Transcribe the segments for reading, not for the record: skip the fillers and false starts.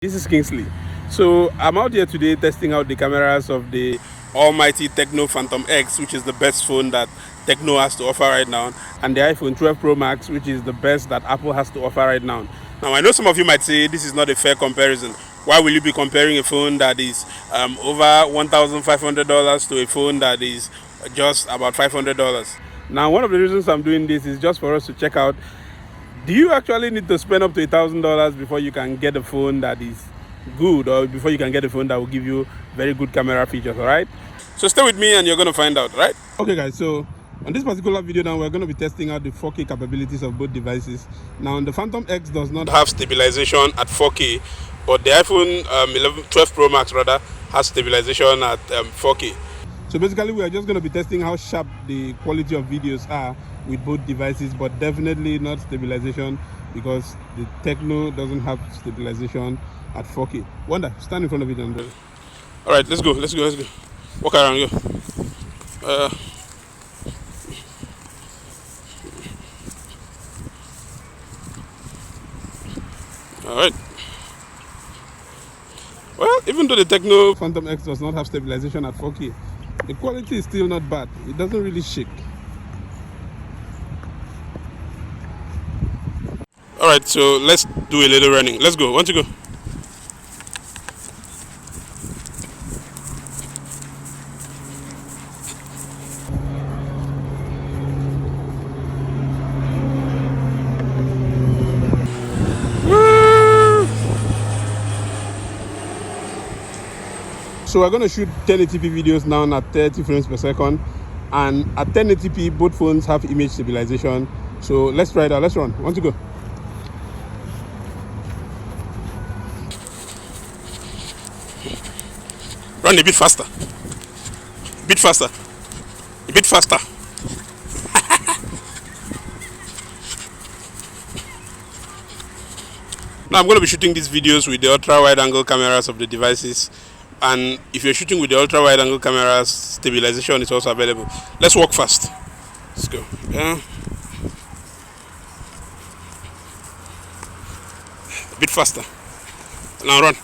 This is Kingsley. So I'm out here today testing out the cameras of the almighty Tecno Phantom X, which is the best phone that Tecno has to offer right now, and the iPhone 12 Pro Max, which is the best that Apple has to offer right now. Now I know some of you might say this is not a fair comparison. Why will you be comparing a phone that is over $1,500 to a phone that is just about $500? Now one of the reasons I'm doing this is just for us to check out, do you actually need to spend up to $1,000 before you can get a phone that is good, or before you can get a phone that will give you very good camera features? All right, so stay with me and you're going to find out, right? Okay guys, so on this particular video now we're going to be testing out the 4K capabilities of both devices. Now the Phantom X does not have stabilization at 4K, but the iPhone 12 Pro Max rather has stabilization at 4K. So basically we are just going to be testing how sharp the quality of videos are with both devices, but definitely not stabilization, because the Tecno doesn't have stabilization at 4K. Wonder, stand in front of it and all right, let's go. Walk around, go. All right. Well, even though the Tecno Phantom X does not have stabilization at 4K, the quality is still not bad. It doesn't really shake. All right, so let's do a little running. Let's go. Want to go? So we're going to shoot 1080p videos now at 30 frames per second, and at 1080p both phones have image stabilization. So let's try it out. Let's run. Want to go? Run a bit faster. A bit faster. A bit faster. Now I'm going to be shooting these videos with the ultra wide angle cameras of the devices, and if you're shooting with the ultra wide angle cameras, stabilization is also available. Let's walk fast. Let's go. Yeah. A bit faster. Now run.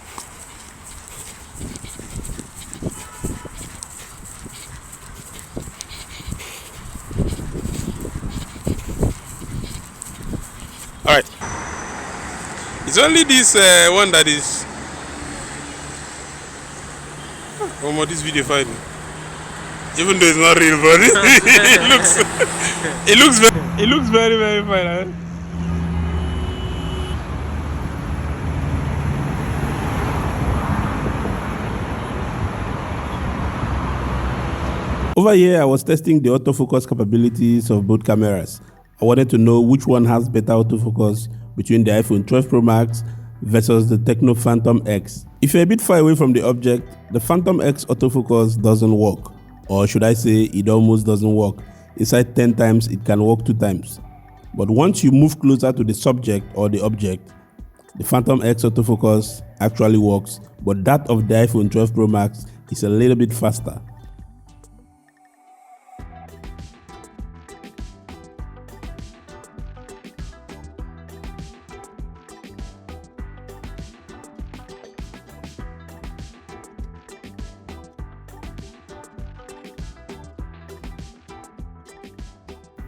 All right. It's only this one that is. Oh my, this video fine. Even though it's not real, but it looks very, very fine. Right? Over here, I was testing the autofocus capabilities of both cameras. I wanted to know which one has better autofocus between the iPhone 12 Pro Max versus the Tecno Phantom X. If you're a bit far away from the object, the Phantom X autofocus doesn't work. Or should I say, it almost doesn't work. Inside 10 times, it can work 2 times. But once you move closer to the subject or the object, the Phantom X autofocus actually works, but that of the iPhone 12 Pro Max is a little bit faster.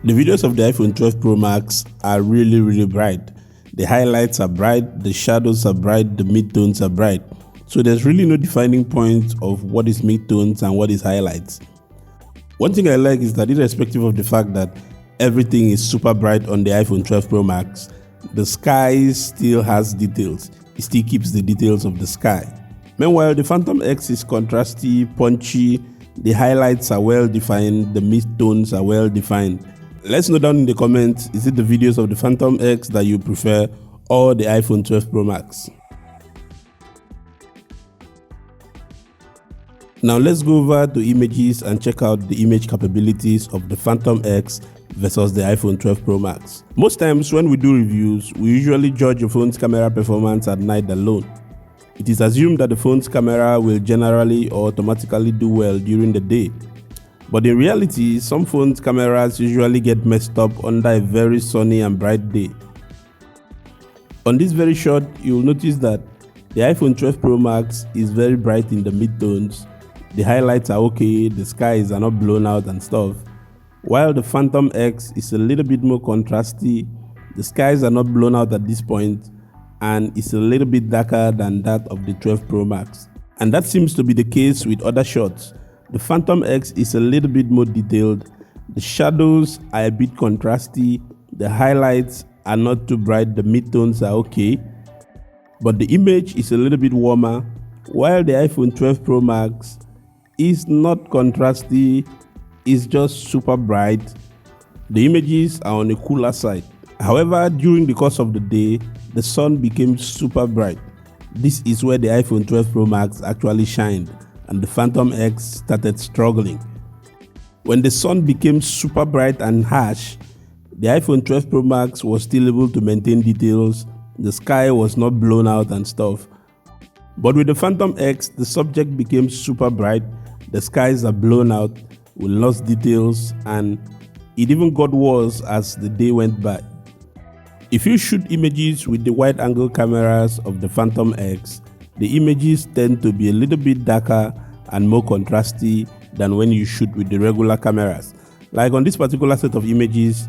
The videos of the iPhone 12 Pro Max are really bright. The highlights are bright, the shadows are bright, the midtones are bright. So there's really no defining point of what is midtones and what is highlights. One thing I like is that irrespective of the fact that everything is super bright on the iPhone 12 Pro Max, the sky still has details. It still keeps the details of the sky. Meanwhile, the Phantom X is contrasty, punchy, the highlights are well defined, the midtones are well defined. Let's know down in the comments, is it the videos of the Phantom X that you prefer or the iPhone 12 Pro Max? Now let's go over to images and check out the image capabilities of the Phantom X versus the iPhone 12 Pro Max. Most times when we do reviews, we usually judge a phone's camera performance at night alone. It is assumed that the phone's camera will generally or automatically do well during the day. But in reality, some phones' cameras usually get messed up under a very sunny and bright day. On this very shot, you'll notice that The iPhone 12 Pro Max is very bright in the mid-tones, the highlights are okay, the skies are not blown out and stuff. While the Phantom X is a little bit more contrasty, the skies are not blown out at this point and it's a little bit darker than that of the 12 Pro Max. And that seems to be the case with other shots. The Phantom X is a little bit more detailed, the shadows are a bit contrasty, the highlights are not too bright, the mid-tones are okay, but the image is a little bit warmer, while the iPhone 12 Pro Max is not contrasty, it's just super bright. The images are on the cooler side. However, during the course of the day, the sun became super bright. This is where the iPhone 12 Pro Max actually shined and the Phantom X started struggling. When the sun became super bright and harsh, the iPhone 12 Pro Max was still able to maintain details, the sky was not blown out and stuff. But with the Phantom X, the subject became super bright, the skies are blown out, we lost details, and it even got worse as the day went by. If you shoot images with the wide-angle cameras of the Phantom X, the images tend to be a little bit darker and more contrasty than when you shoot with the regular cameras. Like on this particular set of images,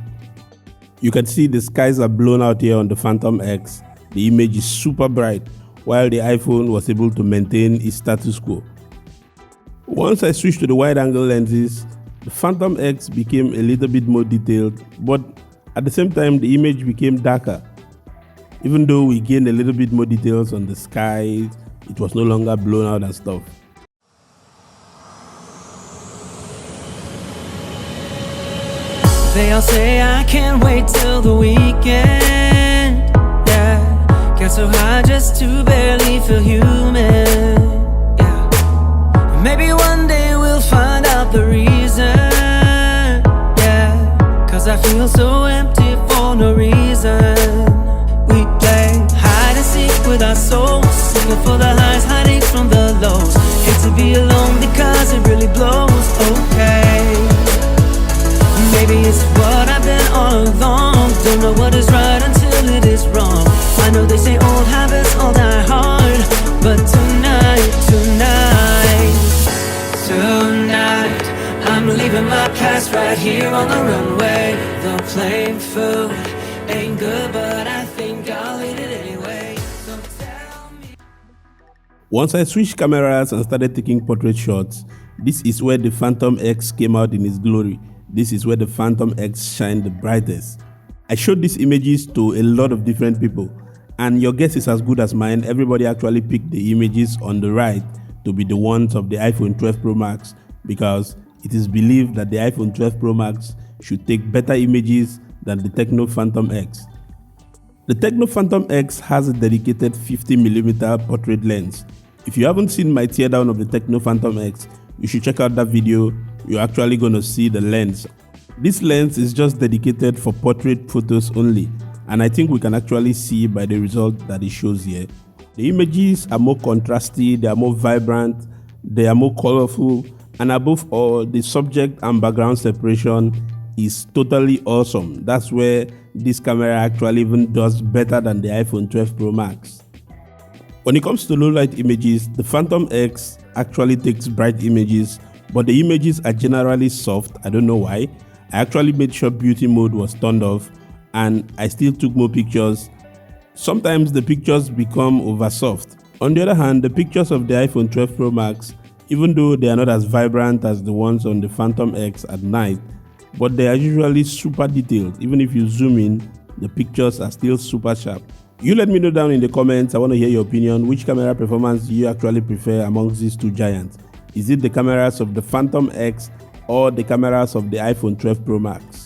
you can see the skies are blown out here on the Phantom X. The image is super bright, while the iPhone was able to maintain its status quo. Once I switched to the wide-angle lenses, the Phantom X became a little bit more detailed, but at the same time, the image became darker. Even though we gained a little bit more details on the skies, it was no longer blown out and stuff. They all say I can't wait till the weekend. Yeah, get so high just to barely feel human. Yeah, maybe one day we'll find out the reason. Yeah, cause I feel so empty for no reason. We play hide and seek with our souls, singing for the highs, hiding from the lows. Hate to be alone because it really blows. Okay, maybe it's what I've been all along. Don't know what is right until it is wrong. I know they say old habits all die hard, but tonight, I'm leaving my past right here on the runway. The plain food ain't good, but I think I'll eat it anyway. So tell me. Once I switched cameras and started taking portrait shots, this is where the Phantom X came out in its glory. This is where the Phantom X shined the brightest. I showed these images to a lot of different people, and your guess is as good as mine. Everybody actually picked the images on the right to be the ones of the iPhone 12 Pro Max because it is believed that the iPhone 12 Pro Max should take better images than the Tecno Phantom X. The Tecno Phantom X has a dedicated 50mm portrait lens. If you haven't seen my teardown of the Tecno Phantom X, you should check out that video. You're actually going to see the lens. This lens is just dedicated for portrait photos only, and I think we can actually see by the result that it shows here. The images are more contrasty, they are more vibrant, they are more colorful, and above all, the subject and background separation is totally awesome. That's where this camera actually even does better than the iPhone 12 Pro Max. When it comes to low light images, the Phantom X actually takes bright images, but the images are generally soft. I don't know why. I actually made sure beauty mode was turned off and I still took more pictures. Sometimes the pictures become over soft. On the other hand, the pictures of the iPhone 12 Pro Max, even though they are not as vibrant as the ones on the Phantom X at night, but they are usually super detailed. Even if you zoom in, the pictures are still super sharp. You let me know down in the comments. I want to hear your opinion. Which camera performance do you actually prefer amongst these two giants? Is it the cameras of the Phantom X or the cameras of the iPhone 12 Pro Max?